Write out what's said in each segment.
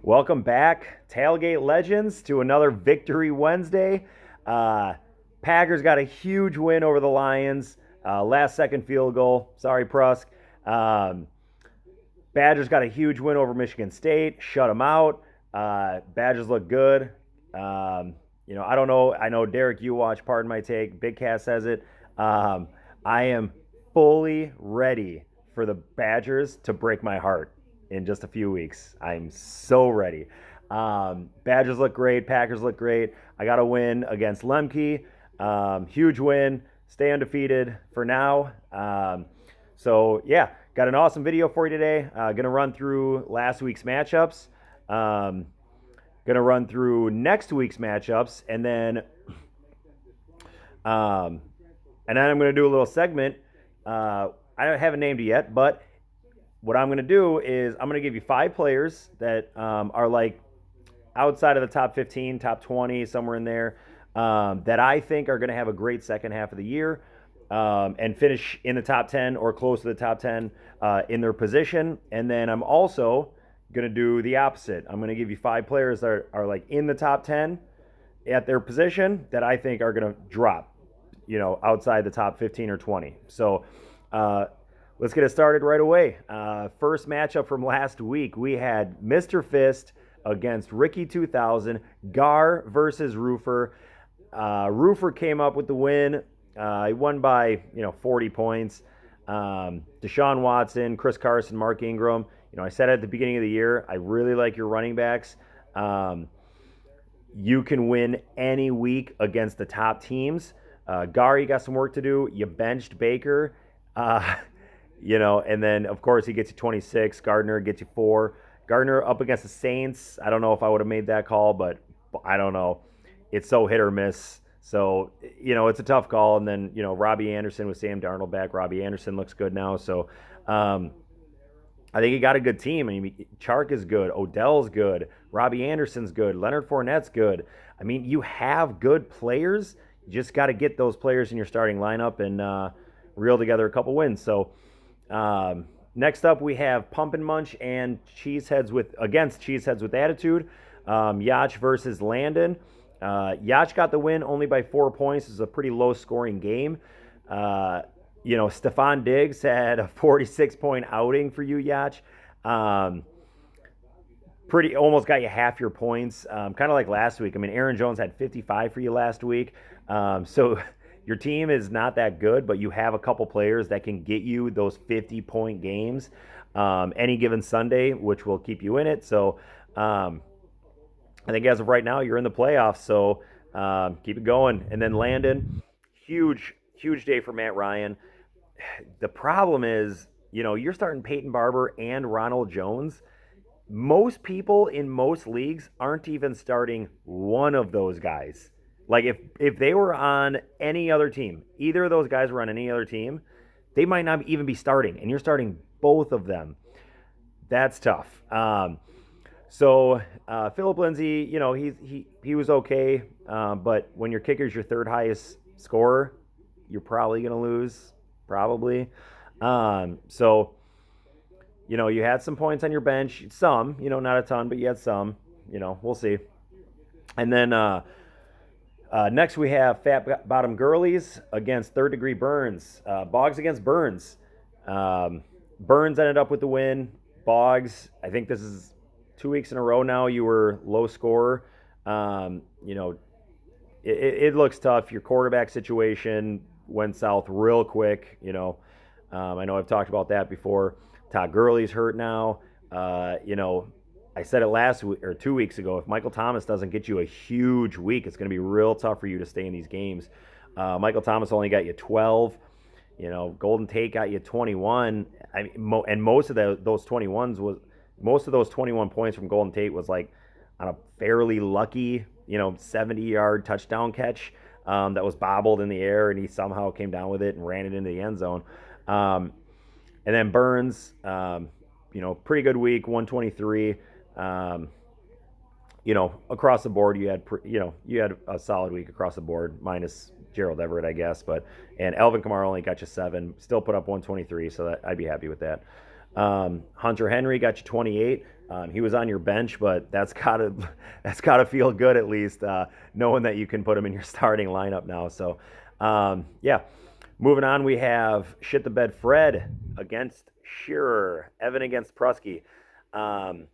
Welcome back, Tailgate Legends, to another Victory Wednesday. Uh, Packers got a huge win over the Lions. Last second field goal. Sorry, Prusk. Um, Badgers got a huge win over Michigan State. Shut them out. Badgers look good. I don't know. I know, Derek, you watch Pardon My Take. Big Cat says it. Um, I am fully ready for the Badgers to break my heart in just a few weeks. I'm so ready. Badgers look great. Packers look great. I got a win against Lemke. Huge win. Stay undefeated for now. Got an awesome video for you today. Gonna run through last week's matchups. Um, Gonna run through next week's matchups, um, and then I'm gonna do a little segment. I haven't named it yet, but what I'm gonna do is I'm gonna give you 5 players that are like outside of the top 15, top 20, somewhere in there, that I think are going to have a great second half of the year, and finish in the top 10 or close to the top 10 in their position. And then I'm also going to do the opposite. I'm going to give you 5 players that are like in the top 10 at their position that I think are going to drop, outside the top 15 or 20. So let's get it started right away. First matchup from last week, we had Mr. Fist against Ricky 2000, Gar versus Roofer. Roofer came up with the win. He won by 40 points. Deshaun Watson, Chris Carson, Mark Ingram. I said at the beginning of the year, I really like your running backs. You can win any week against the top teams. Gar, you got some work to do. You benched Baker. And then, of course, he gets you 26. Gardner gets you 4. Gardner up against the Saints. I don't know if I would have made that call, but I don't know. It's so hit or miss. So, it's a tough call. And then, Robbie Anderson with Sam Darnold back. Robbie Anderson looks good now. So, I think he got a good team. I mean, Chark is good. Odell's good. Robbie Anderson's good. Leonard Fournette's good. I mean, you have good players. You just got to get those players in your starting lineup and reel together a couple wins. So, next up, we have Pump and Munch and Cheeseheads against Cheeseheads with Attitude. Yacht versus Landon. Yacht got the win only by 4 points. This is a pretty low-scoring game. Stephon Diggs had a 46-point outing for you, Yacht. Pretty almost got you half your points. Kind of like last week. I mean, Aaron Jones had 55 for you last week. So your team is not that good, but you have a couple players that can get you those 50-point games any given Sunday, which will keep you in it. So I think as of right now, you're in the playoffs. So keep it going. And then Landon, huge day for Matt Ryan. The problem is, you're starting Peyton Barber and Ronald Jones. Most people in most leagues aren't even starting one of those guys. Like if they were on any other team, either of those guys were on any other team, they might not even be starting, and you're starting both of them. That's tough. Philip Lindsay, he was okay, but when your kicker's your third highest scorer, you're probably going to lose, probably. You had some points on your bench, some, not a ton, but you had some. We'll see. And then next we have Fat Bottom Girlies against Third Degree Burns. Boggs against Burns. Burns ended up with the win. Boggs, I think this is 2 weeks in a row now you were low scorer. It looks tough. Your quarterback situation went south real quick. I know I've talked about that before. Todd Gurley's hurt now. I said it last week or 2 weeks ago. If Michael Thomas doesn't get you a huge week, it's going to be real tough for you to stay in these games. Michael Thomas only got you 12. Golden Tate got you 21. And most of those 21 points from Golden Tate was like on a fairly lucky, 70-yard touchdown catch that was bobbled in the air, and he somehow came down with it and ran it into the end zone. And then Burns, pretty good week, 123. Across the board, you had a solid week across the board, minus Gerald Everett, I guess. And Alvin Kamara only got you 7, still put up 123, so I'd be happy with that. Hunter Henry got you 28. He was on your bench, but that's gotta feel good at least, knowing that you can put him in your starting lineup now. So, yeah. Moving on, we have shit the bed Fred against Shearer, Evan against Prusky. Um,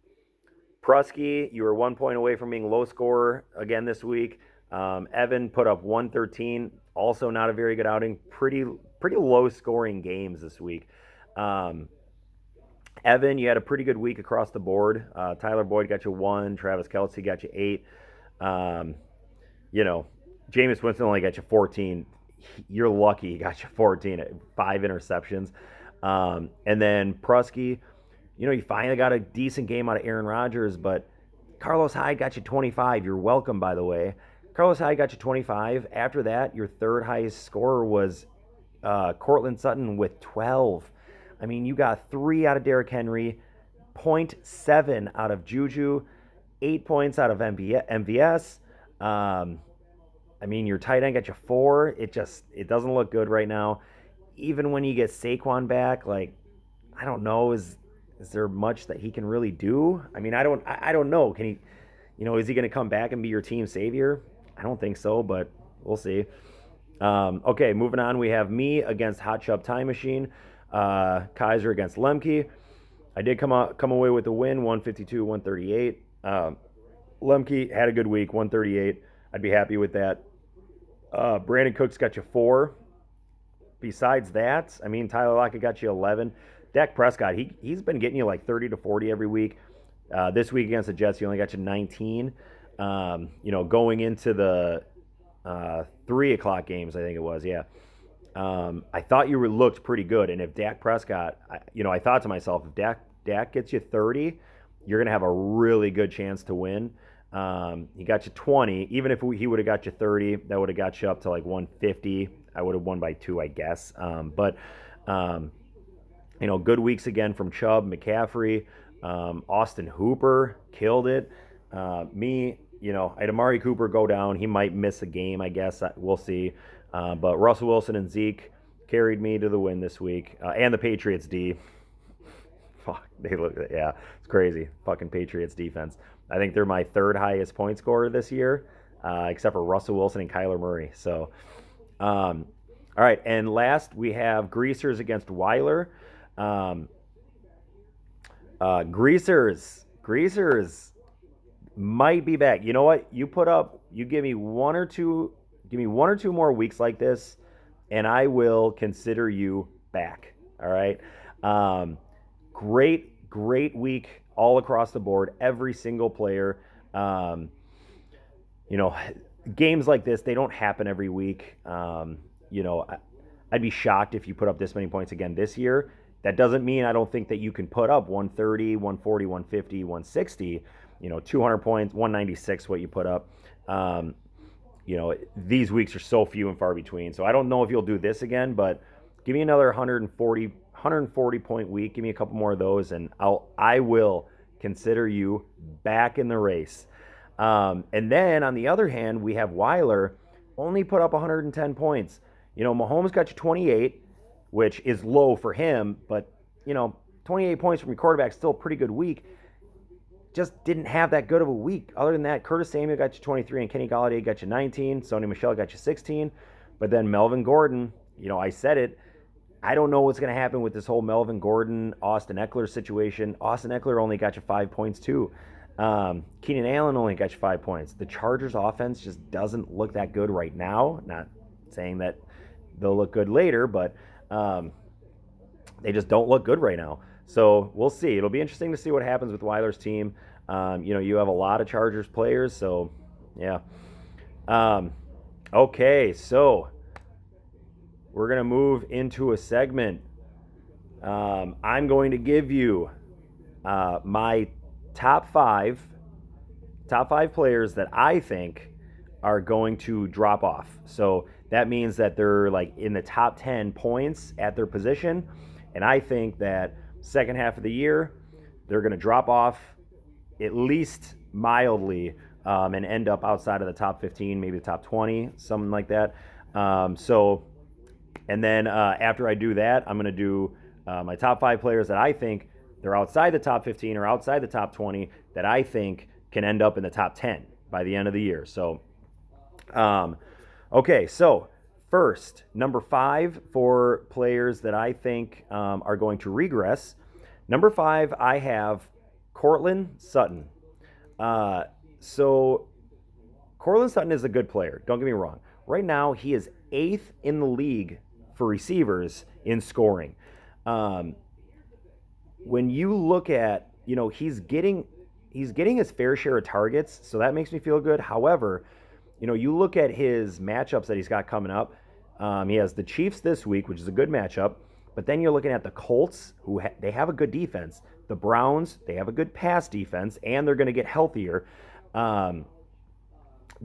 Prusky, you were 1 point away from being low scorer again this week. Evan put up 113, also not a very good outing. Pretty low scoring games this week. Um, Evan, you had a pretty good week across the board. Tyler Boyd got you 1. Travis Kelce got you 8. Um, you know, Jameis Winston only got you 14. You're lucky he got you 14, 5 interceptions. And then Prusky, you finally got a decent game out of Aaron Rodgers, but Carlos Hyde got you 25. You're welcome, by the way. Carlos Hyde got you 25. After that, your third highest scorer was Cortland Sutton with 12. I mean, you got 3 out of Derrick Henry, 0.7 out of Juju, 8 points out of MVS. I mean, your tight end got you 4. It doesn't look good right now. Even when you get Saquon back, like, I don't know, is there much that he can really do? I mean, I don't know. Can he, is he going to come back and be your team savior? I don't think so, but we'll see. Okay, moving on. We have me against Hot Chub Time Machine. Kaiser against Lemke. I did come away with the win, 152-138. Lemke had a good week, 138. I'd be happy with that. Brandon Cooks got you 4. Besides that, I mean, Tyler Lockett got you 11. Dak Prescott, he's been getting you like 30 to 40 every week. This week against the Jets, he only got you 19. Going into the 3 o'clock games, I think it was, yeah. I thought you looked pretty good, and if Dak Prescott, I thought to myself, if Dak gets you 30, you're going to have a really good chance to win. He got you 20. Even if he would have got you 30, that would have got you up to like 150. I would have won by 2, I guess. But good weeks again from Chubb, McCaffrey, Austin Hooper killed it. Me, I had Amari Cooper go down. He might miss a game, I guess. We'll see. But Russell Wilson and Zeke carried me to the win this week. And the Patriots D. Fuck, it's crazy. Fucking Patriots defense. I think they're my 3rd highest point scorer this year, except for Russell Wilson and Kyler Murray. So, all right. And last, we have Greasers against Weiler. Greasers might be back. You know what? You give me one or two more weeks like this, and I will consider you back. All right. Great week all across the board. Every single player. Games like this, they don't happen every week. I'd be shocked if you put up this many points again this year. That doesn't mean I don't think that you can put up 130, 140, 150, 160, 200 points, 196, what you put up. These weeks are so few and far between. So I don't know if you'll do this again, but give me another 140 point week. Give me a couple more of those, and I will consider you back in the race. And then on the other hand, we have Weiler only put up 110 points. Mahomes got you 28, which is low for him, but 28 points from your quarterback is still a pretty good week. Just didn't have that good of a week. Other than that, Curtis Samuel got you 23 and Kenny Golladay got you 19. Sony Michel got you 16. But then Melvin Gordon, I said it. I don't know what's going to happen with this whole Melvin Gordon, Austin Eckler situation. Austin Eckler only got you 5 points too. Keenan Allen only got you 5 points. The Chargers offense just doesn't look that good right now. Not saying that they'll look good later, but they just don't look good right now. So we'll see. It'll be interesting to see what happens with Weiler's team. You have a lot of Chargers players, so yeah. Okay, so we're going to move into a segment. I'm going to give you my top five players that I think are going to drop off. So that means that they're like in the top 10 points at their position. And I think that second half of the year, they're going to drop off at least mildly and end up outside of the top 15, maybe the top 20, something like that. And then after I do that, I'm going to do my top 5 players that I think they're outside the top 15 or outside the top 20 that I think can end up in the top 10 by the end of the year. So, okay, so first, number 5 for players that I think are going to regress. Number 5, I have Cortland Sutton. So Cortland Sutton is a good player. Don't get me wrong. Right now, he is 8th in the league for receivers in scoring. When you look at, he's getting his fair share of targets, so that makes me feel good. However, you look at his matchups that he's got coming up. He has the Chiefs this week, which is a good matchup. But then you're looking at the Colts, who they have a good defense. The Browns, they have a good pass defense, and they're going to get healthier than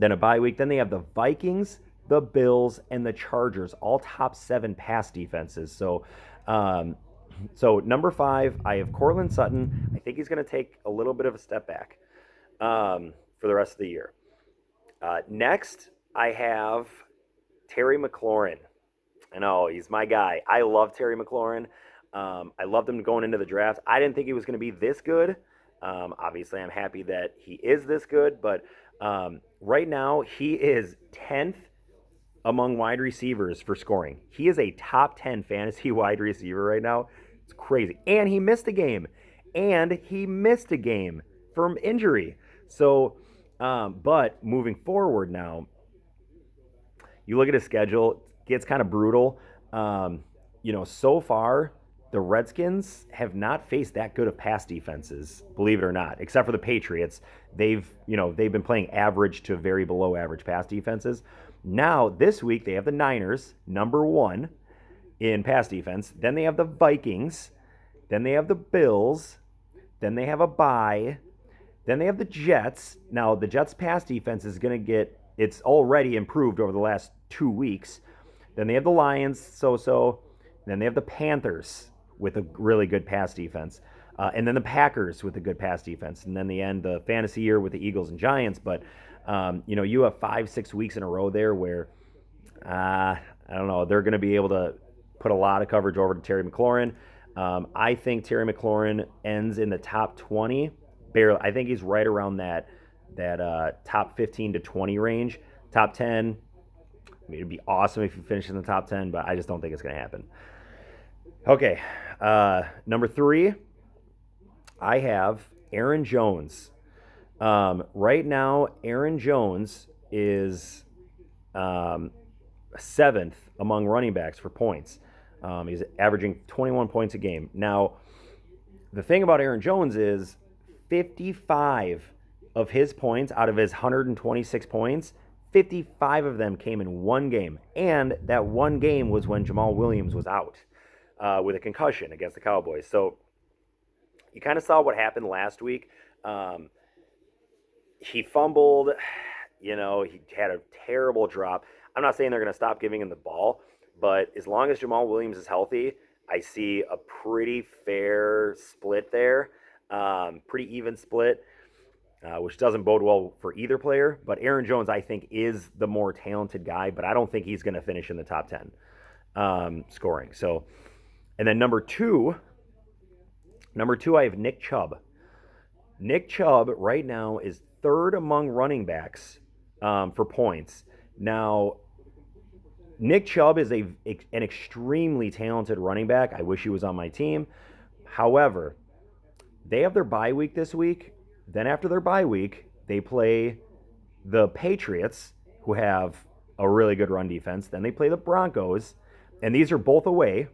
a bye week. Then they have the Vikings, the Bills, and the Chargers, all top 7 pass defenses. So number 5, I have Cortland Sutton. I think he's going to take a little bit of a step back for the rest of the year. Next, I have Terry McLaurin. I know, he's my guy. I love Terry McLaurin. I loved him going into the draft. I didn't think he was going to be this good. Obviously, I'm happy that he is this good, but right now, he is 10th among wide receivers for scoring. He is a top 10 fantasy wide receiver right now. It's crazy. And he missed a game. From injury. So, but moving forward now, you look at his schedule, it gets kind of brutal. So far, the Redskins have not faced that good of pass defenses, believe it or not, except for the Patriots. They've been playing average to very below average pass defenses. Now, this week, they have the Niners, number 1 in pass defense. Then they have the Vikings. Then they have the Bills. Then they have a bye. Then they have the Jets. Now, the Jets' pass defense is going to it's already improved over the last 2 weeks. Then they have the Lions, so-so. Then they have the Panthers with a really good pass defense. And then the Packers with a good pass defense. And then the fantasy year with the Eagles and Giants. But, you have 5-6 weeks in a row there where, I don't know, they're going to be able to put a lot of coverage over to Terry McLaurin. I think Terry McLaurin ends in the top 20. Barely. I think he's right around that top 15 to 20 range. Top 10, it'd be awesome if you finish in the top 10, but I just don't think it's going to happen. Okay, number 3, I have Aaron Jones. Right now, Aaron Jones is 7th among running backs for points. He's averaging 21 points a game. Now, the thing about Aaron Jones is 55 of his points out of his 126 points, 55 of them came in one game. And that one game was when Jamal Williams was out with a concussion against the Cowboys. So you kind of saw what happened last week. He fumbled. He had a terrible drop. I'm not saying they're going to stop giving him the ball, but as long as Jamal Williams is healthy, I see a pretty fair split there. Pretty even split, which doesn't bode well for either player. But Aaron Jones, I think, is the more talented guy, but I don't think he's going to finish in the top 10 scoring. So, and then number two, I have Nick Chubb. Nick Chubb right now is 3rd among running backs for points. Now, Nick Chubb is an extremely talented running back. I wish he was on my team. However, they have their bye week this week. Then after their bye week, they play the Patriots, who have a really good run defense. Then they play the Broncos, and these are both away.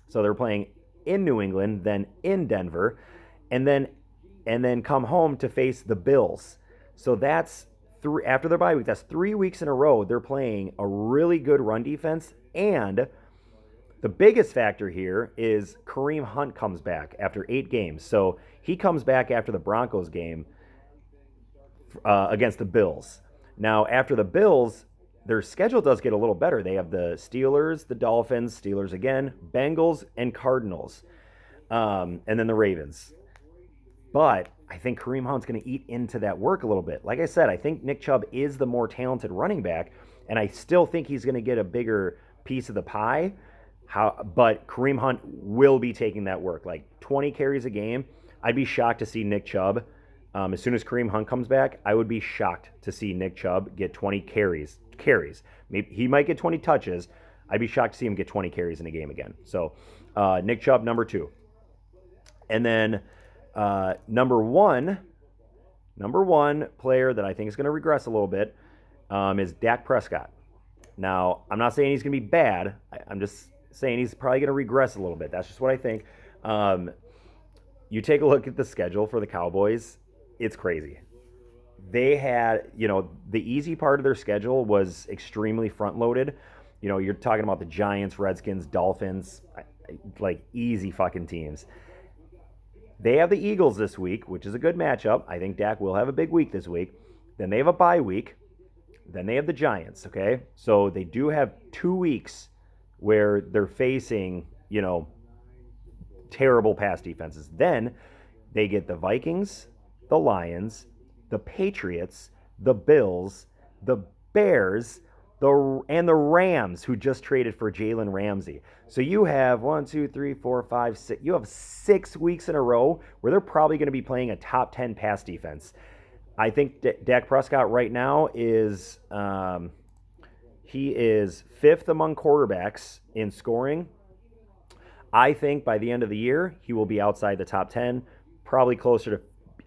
So they're playing in New England, then in Denver, and then come home to face the Bills. So that's after their bye week. That's 3 weeks in a row. They're playing a really good run defense, and the biggest factor here is Kareem Hunt comes back after 8 games. So he comes back after the Broncos game against the Bills. Now, after the Bills, their schedule does get a little better. They have the Steelers, the Dolphins, Steelers again, Bengals, and Cardinals, and then the Ravens. But I think Kareem Hunt's going to eat into that work a little bit. Like I said, I think Nick Chubb is the more talented running back, and I still think he's going to get a bigger piece of the pie. But Kareem Hunt will be taking that work. Like 20 carries a game. I'd be shocked to see Nick Chubb. As soon as Kareem Hunt comes back, I would be shocked to see Nick Chubb get 20 carries. Maybe he might get 20 touches. I'd be shocked to see him get 20 carries in a game again. So Nick Chubb, number 2. And then number one player that I think is going to regress a little bit is Dak Prescott. Now, I'm not saying he's going to be bad. I'm just saying he's probably going to regress a little bit. That's just what I think. You take a look at the schedule for the Cowboys, it's crazy. They had, the easy part of their schedule was extremely front loaded. You're talking about the Giants, Redskins, Dolphins, like easy fucking teams. They have the Eagles this week, which is a good matchup. I think Dak will have a big week this week. Then they have a bye week. Then they have the Giants, okay? So they do have 2 weeks where they're facing, terrible pass defenses. Then they get the Vikings, the Lions, the Patriots, the Bills, the Bears, and the Rams, who just traded for Jalen Ramsey. So you have 1, 2, 3, 4, 5, 6. You have 6 weeks in a row where they're probably going to be playing a top 10 pass defense. I think Dak Prescott right now is he is 5th among quarterbacks in scoring. I think by the end of the year he will be outside the top 10, probably closer to.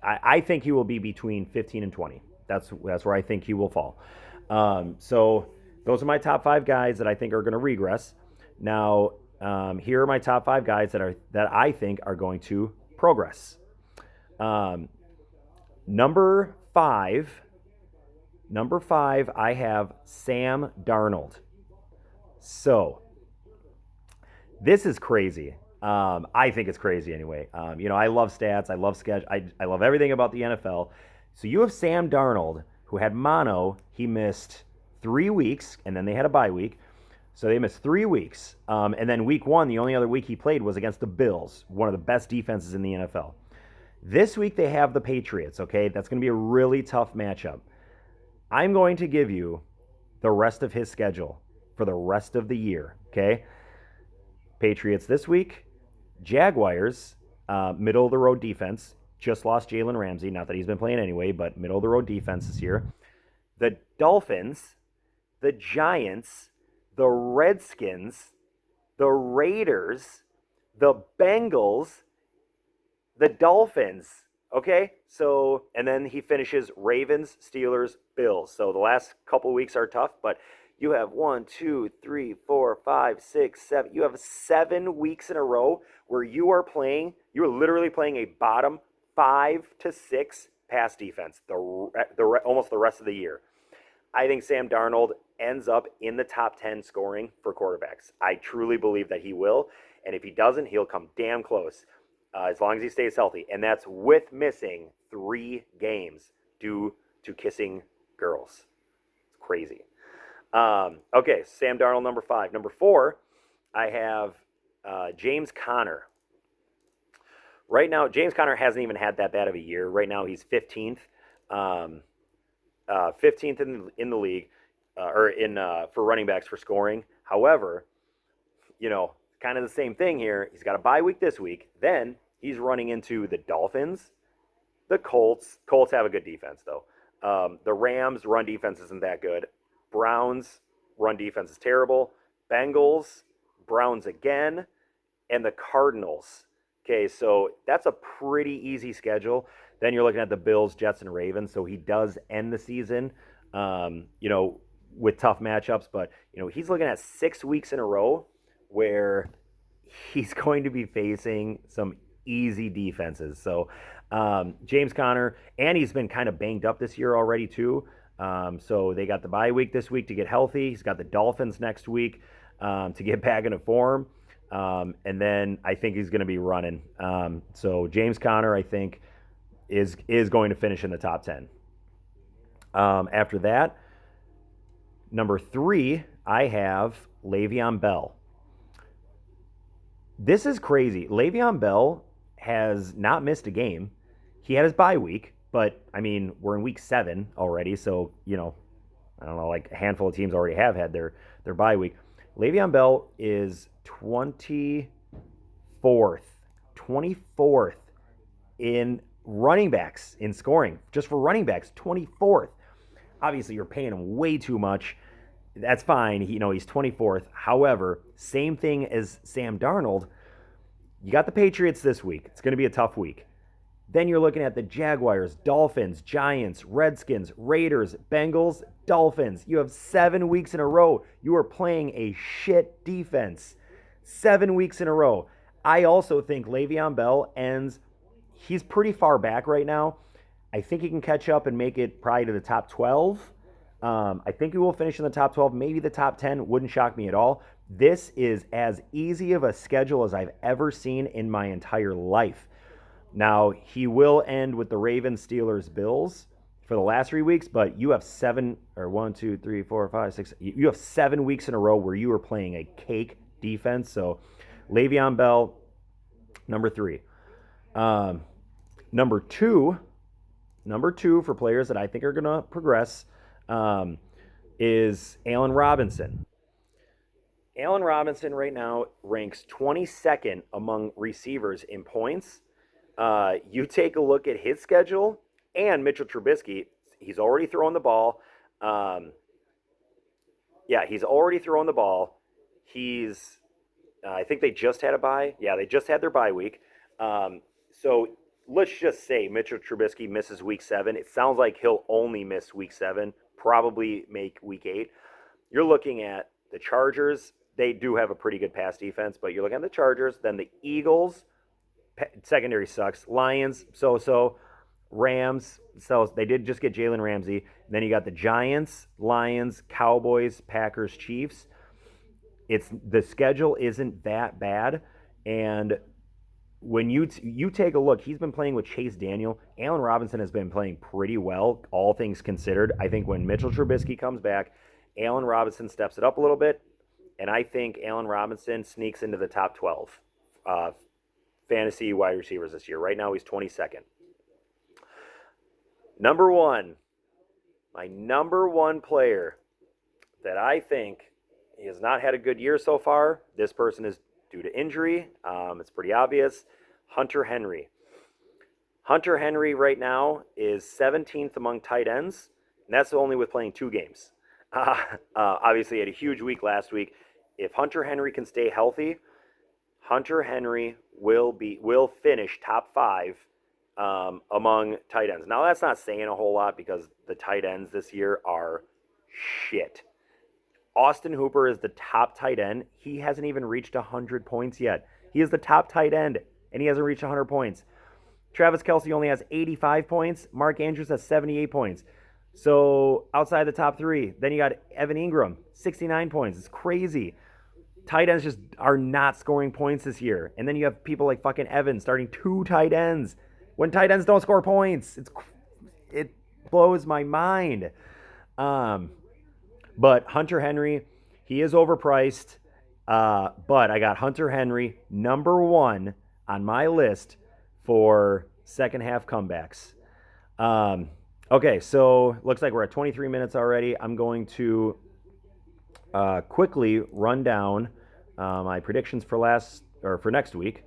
I think he will be between 15 and 20. That's where I think he will fall. So those are my top 5 guys that I think are going to regress. Now, here are my top 5 guys that I think are going to progress. Number 5, I have Sam Darnold. So this is crazy. I think it's crazy anyway. I love stats. I love sketch. I love everything about the NFL. So you have Sam Darnold, who had mono. He missed 3 weeks, and then they had a bye week. So they missed 3 weeks. And then week 1, the only other week he played was against the Bills, one of the best defenses in the NFL. This week they have the Patriots, okay? That's going to be a really tough matchup. I'm going to give you the rest of his schedule for the rest of the year, okay? Patriots this week. Jaguars, middle-of-the-road defense. Just lost Jalen Ramsey. Not that he's been playing anyway, but middle-of-the-road defense this year. The Dolphins, the Giants, the Redskins, the Raiders, the Bengals, the Dolphins, okay? So, and then he finishes Ravens, Steelers, Bills. So the last couple weeks are tough, but you have 1, 2, 3, 4, 5, 6, 7. You have 7 weeks in a row where you are literally playing a bottom 5 to 6 pass defense almost the rest of the year. I think Sam Darnold ends up in the top 10 scoring for quarterbacks. I truly believe that he will, and if he doesn't, he'll come damn close. As long as he stays healthy. And that's with missing 3 games due to kissing girls. It's crazy. Okay, Sam Darnold, number 5. Number 4, I have James Conner. Right now, James Conner hasn't even had that bad of a year. Right now, he's 15th. 15th in the league, for running backs for scoring. However, kind of the same thing here. He's got a bye week this week. Then he's running into the Dolphins, the Colts. Colts have a good defense, though. The Rams' run defense isn't that good. Browns' run defense is terrible. Bengals, Browns again, and the Cardinals. Okay, so that's a pretty easy schedule. Then you're looking at the Bills, Jets, and Ravens. So he does end the season, with tough matchups. But, he's looking at 6 weeks in a row where he's going to be facing some easy defenses. So James Conner, and he's been kind of banged up this year already too. So they got the bye week this week to get healthy. He's got the Dolphins next week to get back into form. And then I think he's going to be running. So James Conner, I think, is going to finish in the top 10. After that, number 3, I have Le'Veon Bell. This is crazy. Le'Veon Bell has not missed a game. He had his bye week, but, we're in week 7 already, so, I don't know, like a handful of teams already have had their bye week. Le'Veon Bell is 24th in running backs in scoring. Just for running backs, 24th. Obviously, you're paying him way too much. That's fine. He's 24th. However, same thing as Sam Darnold. You got the Patriots this week. It's going to be a tough week. Then you're looking at the Jaguars, Dolphins, Giants, Redskins, Raiders, Bengals, Dolphins. You have 7 weeks in a row. You are playing a shit defense. 7 weeks in a row. I also think Le'Veon Bell ends. He's pretty far back right now. I think he can catch up and make it probably to the top 12. I think he will finish in the top 12, maybe the top 10. Wouldn't shock me at all. This is as easy of a schedule as I've ever seen in my entire life. Now, he will end with the Ravens, Steelers, Bills for the last 3 weeks, but you have 7 or 1, 2, 3, 4, 5, 6. You have 7 weeks in a row where you are playing a cake defense. So, Le'Veon Bell, number 3. Number two for players that I think are going to progress is Allen Robinson. Allen Robinson right now ranks 22nd among receivers in points. You take a look at his schedule and Mitchell Trubisky. He's already thrown the ball. He's already thrown the ball. I think they just had a bye. Yeah, they just had their bye week. So let's just say Mitchell Trubisky misses week 7. It sounds like he'll only miss week 7, probably make week 8. You're looking at the Chargers. They do have a pretty good pass defense, but you're looking at the Chargers, then the Eagles. Secondary sucks. Lions, so-so. Rams, so they did just get Jalen Ramsey. Then you got the Giants, Lions, Cowboys, Packers, Chiefs. The schedule isn't that bad, and when you take a look, he's been playing with Chase Daniel. Allen Robinson has been playing pretty well, all things considered. I think when Mitchell Trubisky comes back, Allen Robinson steps it up a little bit, and I think Allen Robinson sneaks into the top 12 fantasy wide receivers this year. Right now, he's 22nd. My number one player that I think he has not had a good year so far. This person is due to injury. It's pretty obvious. Hunter Henry. Hunter Henry right now is 17th among tight ends, and that's only with playing 2 games. Obviously, he had a huge week last week. If Hunter Henry can stay healthy, Hunter Henry will finish top 5 among tight ends. Now, that's not saying a whole lot because the tight ends this year are shit. Austin Hooper is the top tight end. He hasn't even reached 100 points yet. He is the top tight end, and he hasn't reached 100 points. Travis Kelce only has 85 points. Mark Andrews has 78 points. So outside the top 3, then you got Evan Ingram, 69 points. It's crazy. Tight ends just are not scoring points this year. And then you have people like fucking Evans starting 2 tight ends. When tight ends don't score points, it blows my mind. But Hunter Henry, he is overpriced. But I got Hunter Henry number 1 on my list for second half comebacks. Okay, so looks like we're at 23 minutes already. I'm going to quickly run down my predictions for next week.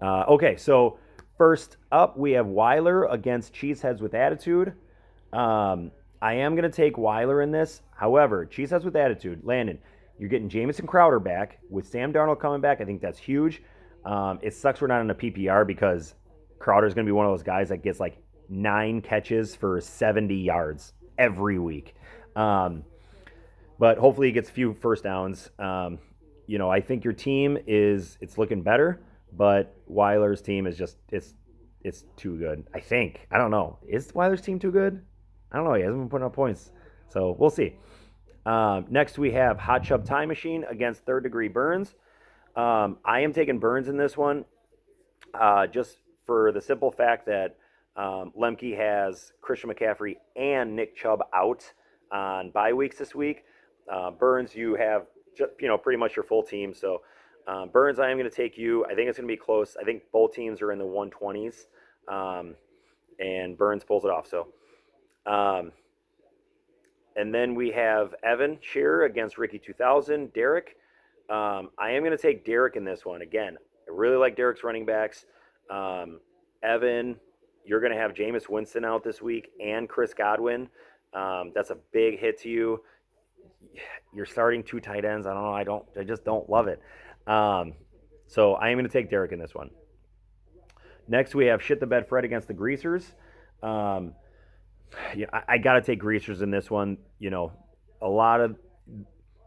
Okay, so first up, we have Weiler against Cheeseheads with Attitude. I am going to take Weiler in this. However, Cheeseheads with Attitude, Landon, you're getting Jamison Crowder back. With Sam Darnold coming back, I think that's huge. It sucks we're not in a PPR because Crowder's going to be one of those guys that gets like 9 catches for 70 yards every week. But hopefully he gets a few first downs. I think your team it's looking better, but Weiler's team is just, it's too good. I think. I don't know. Is Weiler's team too good? I don't know. He hasn't been putting up points. So we'll see. Next we have Hot Chub Time Machine against Third Degree Burns. I am taking Burns in this one just for the simple fact that Lemke has Christian McCaffrey and Nick Chubb out on bye weeks this week. Burns, you have pretty much your full team. So Burns, I am going to take you. I think it's going to be close. I think both teams are in the 120s, and Burns pulls it off. So, and And then we have Evan Shearer against Ricky 2000. Derek. I am going to take Derek in this one. Again, I really like Derek's running backs. Evan, you're going to have Jameis Winston out this week and Chris Godwin. That's a big hit to you. You're starting 2 tight ends. I don't know. I just don't love it. So I am going to take Derek in this one. Next, we have Shit the Bed Fred against the Greasers. Yeah, I got to take Greasers in this one. A lot of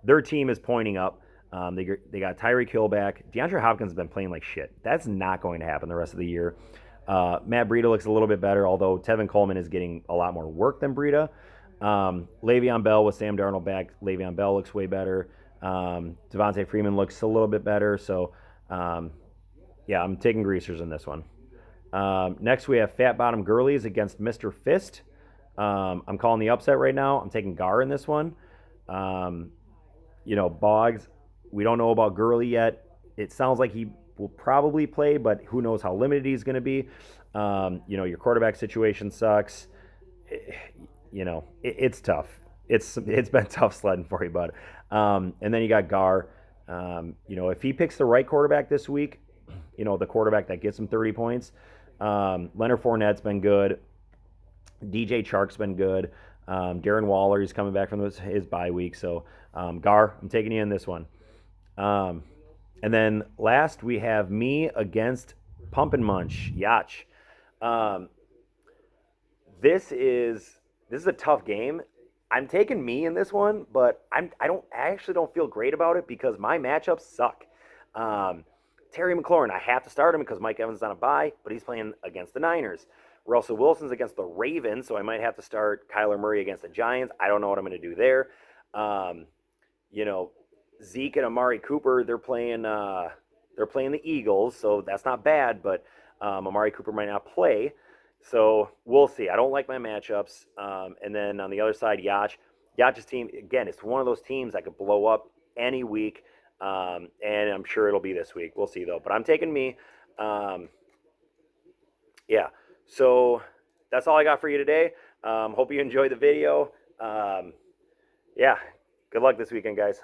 their team is pointing up. They got Tyreek Hill back. DeAndre Hopkins has been playing like shit. That's not going to happen the rest of the year. Matt Breida looks a little bit better, although Tevin Coleman is getting a lot more work than Breida. Le'Veon Bell with Sam Darnold back. Le'Veon Bell looks way better. Devontae Freeman looks a little bit better. So, yeah, I'm taking Greasers in this one. Next, we have Fat Bottom Girlies against Mr. Fist. I'm calling the upset right now. I'm taking Gar in this one. Boggs, we don't know about Gurley yet. It sounds like he will probably play, but who knows how limited he's going to be. Your quarterback situation sucks. It's tough. It's been tough sledding for you, bud. And then you got Gar. If he picks the right quarterback this week, the quarterback that gets him 30 points, Leonard Fournette's been good. DJ Chark's been good. Darren Waller, he's coming back from his bye week. So, Gar, I'm taking you in this one. And then last, we have me against Pump and Munch, Yach. This is a tough game. I'm taking me in this one, but I actually don't feel great about it because my matchups suck. Terry McLaurin, I have to start him because Mike Evans is on a bye, but he's playing against the Niners. Russell Wilson's against the Ravens, so I might have to start Kyler Murray against the Giants. I don't know what I'm going to do there. Zeke and Amari Cooper, they're playing the Eagles, so that's not bad, but Amari Cooper might not play. So we'll see. I don't like my matchups. And then on the other side, Yach's team, again, it's one of those teams that could blow up any week, and I'm sure it'll be this week. We'll see, though. But I'm taking me. Yeah. So that's all I got for you today. Hope you enjoyed the video. Yeah. Good luck this weekend, guys.